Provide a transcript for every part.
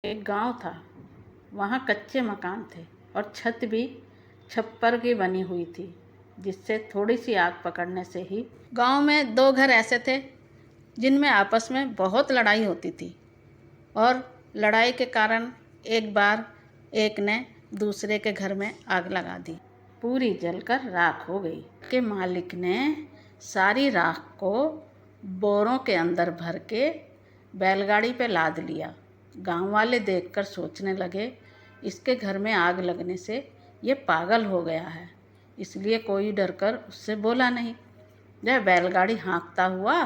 एक गांव था। वहाँ कच्चे मकान थे और छत भी छप्पर की बनी हुई थी, जिससे थोड़ी सी आग पकड़ने से ही गांव में दो घर ऐसे थे जिनमें आपस में बहुत लड़ाई होती थी। और लड़ाई के कारण एक बार एक ने दूसरे के घर में आग लगा दी। पूरी जलकर राख हो गई। के मालिक ने सारी राख को बोरों के अंदर भर के बैलगाड़ी पे लाद लिया। गांव वाले देखकर सोचने लगे, इसके घर में आग लगने से ये पागल हो गया है, इसलिए कोई डरकर उससे बोला नहीं। वह बैलगाड़ी हाँकता हुआ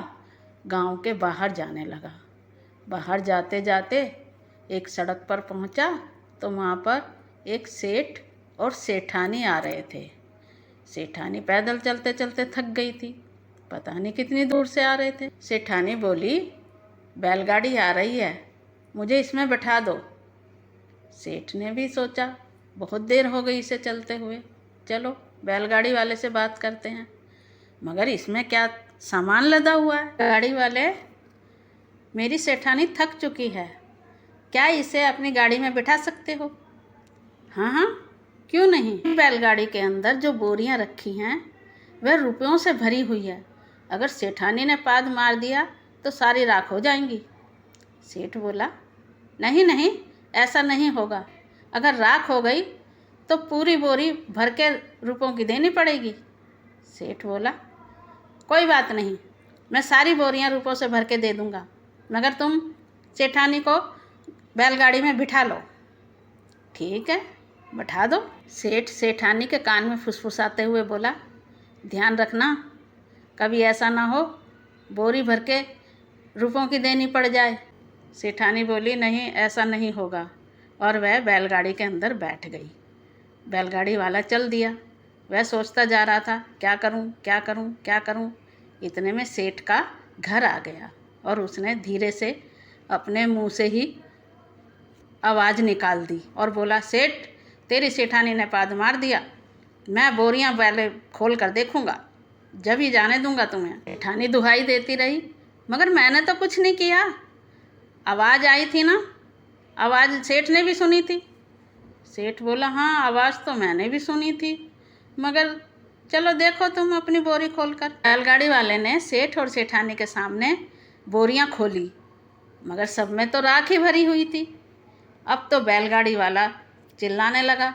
गांव के बाहर जाने लगा। बाहर जाते जाते एक सड़क पर पहुंचा तो वहाँ पर एक सेठ और सेठानी आ रहे थे। सेठानी पैदल चलते चलते थक गई थी, पता नहीं कितनी दूर से आ रहे थे। सेठानी बोली, बैलगाड़ी आ रही है, मुझे इसमें बैठा दो। सेठ ने भी सोचा, बहुत देर हो गई इसे चलते हुए, चलो बैलगाड़ी वाले से बात करते हैं। मगर इसमें क्या सामान लदा हुआ है। गाड़ी वाले, मेरी सेठानी थक चुकी है, क्या इसे अपनी गाड़ी में बिठा सकते हो? हाँ हाँ, क्यों नहीं। बैलगाड़ी के अंदर जो बोरियां रखी हैं वह रुपयों से भरी हुई है। अगर सेठानी ने पाद मार दिया तो सारी राख हो जाएंगी। सेठ बोला, नहीं नहीं, ऐसा नहीं होगा। अगर राख हो गई तो पूरी बोरी भर के रुपयों की देनी पड़ेगी। सेठ बोला, कोई बात नहीं, मैं सारी बोरियां रुपयों से भर के दे दूँगा, मगर तुम सेठानी को बैलगाड़ी में बिठा लो। ठीक है, बैठा दो। सेठ सेठानी के कान में फुसफुसाते हुए बोला, ध्यान रखना, कभी ऐसा ना हो बोरी भर के रुपयों की देनी पड़ जाए। सेठानी बोली, नहीं, ऐसा नहीं होगा, और वह बैलगाड़ी के अंदर बैठ गई। बैलगाड़ी वाला चल दिया। वह सोचता जा रहा था, क्या करूं, क्या करूं, क्या करूं। इतने में सेठ का घर आ गया और उसने धीरे से अपने मुंह से ही आवाज़ निकाल दी और बोला, सेठ, तेरी सेठानी ने पाद मार दिया, मैं बोरियां पहले खोल कर देखूंगा, जब ही जाने दूंगा तुम्हें। सेठानी दुहाई देती रही, मगर मैंने तो कुछ नहीं किया, आवाज़ आई थी ना, आवाज़ सेठ ने भी सुनी थी। सेठ बोला, हाँ, आवाज़ तो मैंने भी सुनी थी, मगर चलो देखो तुम अपनी बोरी खोलकर। बैलगाड़ी वाले ने सेठ और सेठानी के सामने बोरियां खोली, मगर सब में तो राख ही भरी हुई थी। अब तो बैलगाड़ी वाला चिल्लाने लगा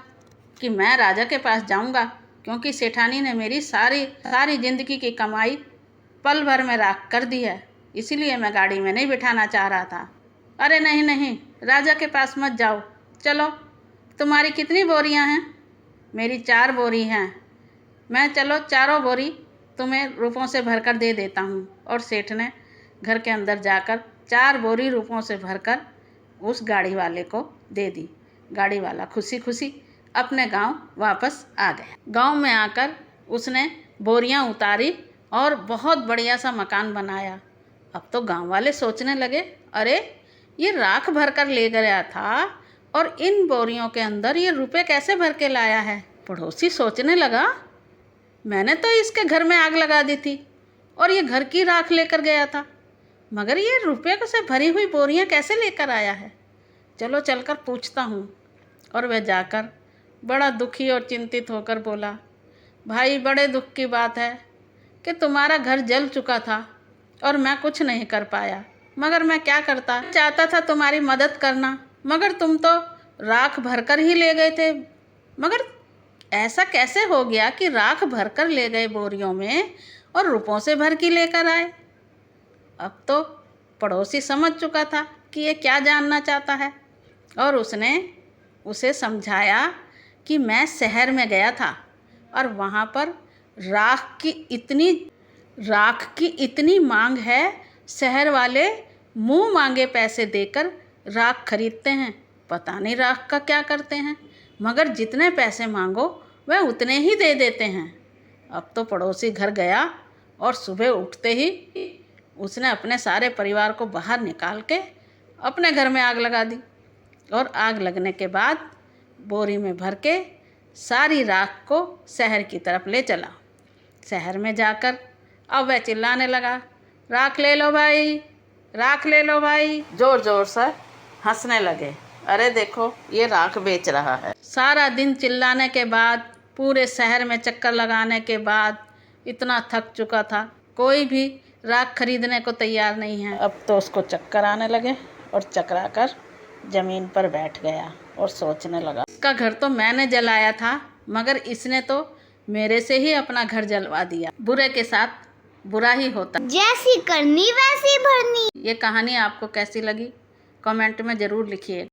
कि मैं राजा के पास जाऊंगा, क्योंकि सेठानी ने मेरी सारी ज़िंदगी की कमाई पल भर में राख कर दी है, इसीलिए मैं गाड़ी में नहीं बिठाना चाह रहा था। अरे नहीं नहीं, राजा के पास मत जाओ, चलो, तुम्हारी कितनी बोरियां हैं? मेरी 4 बोरी हैं, मैं चलो चारों बोरी तुम्हें रुपयों से भरकर दे देता हूँ। और सेठ ने घर के अंदर जाकर 4 बोरी रुपयों से भरकर उस गाड़ी वाले को दे दी। गाड़ी वाला खुशी खुशी अपने गांव वापस आ गया। गांव में आकर उसने बोरियां उतारी और बहुत बढ़िया सा मकान बनाया। अब तो गांव वाले सोचने लगे, अरे ये राख भर कर ले गया था और इन बोरियों के अंदर ये रुपए कैसे भर के लाया है। पड़ोसी सोचने लगा, मैंने तो इसके घर में आग लगा दी थी और ये घर की राख लेकर गया था, मगर ये रुपये से भरी हुई बोरियां कैसे लेकर आया है। चलो चलकर पूछता हूँ। और वह जाकर बड़ा दुखी और चिंतित होकर बोला, भाई, बड़े दुख की बात है कि तुम्हारा घर जल चुका था और मैं कुछ नहीं कर पाया, मगर मैं क्या करता, चाहता था तुम्हारी मदद करना, मगर तुम तो राख भरकर ही ले गए थे। मगर ऐसा कैसे हो गया कि राख भरकर ले गए बोरियों में और रुपयों से भर के लेकर आए। अब तो पड़ोसी समझ चुका था कि ये क्या जानना चाहता है, और उसने उसे समझाया कि मैं शहर में गया था और वहाँ पर राख की इतनी मांग है, शहर वाले मुंह मांगे पैसे देकर राख खरीदते हैं, पता नहीं राख का क्या करते हैं, मगर जितने पैसे मांगो वह उतने ही दे देते हैं। अब तो पड़ोसी घर गया और सुबह उठते ही उसने अपने सारे परिवार को बाहर निकाल के अपने घर में आग लगा दी, और आग लगने के बाद बोरी में भर के सारी राख को शहर की तरफ ले चला। शहर में जाकर अब वह चिल्लाने लगा, राख ले लो भाई, राख ले लो भाई। ज़ोर ज़ोर से हंसने लगे अरे देखो, ये राख बेच रहा है। सारा दिन चिल्लाने के बाद, पूरे शहर में चक्कर लगाने के बाद इतना थक चुका था, कोई भी राख खरीदने को तैयार नहीं है। अब तो उसको चक्कर आने लगे और चकरा कर जमीन पर बैठ गया और सोचने लगा, इसका घर तो मैंने जलाया था, मगर इसने तो मेरे से ही अपना घर जलवा दिया। बुरे के साथ बुरा ही होता। जैसी करनी वैसी भरनी। ये कहानी आपको कैसी लगी कमेंट में ज़रूर लिखिए।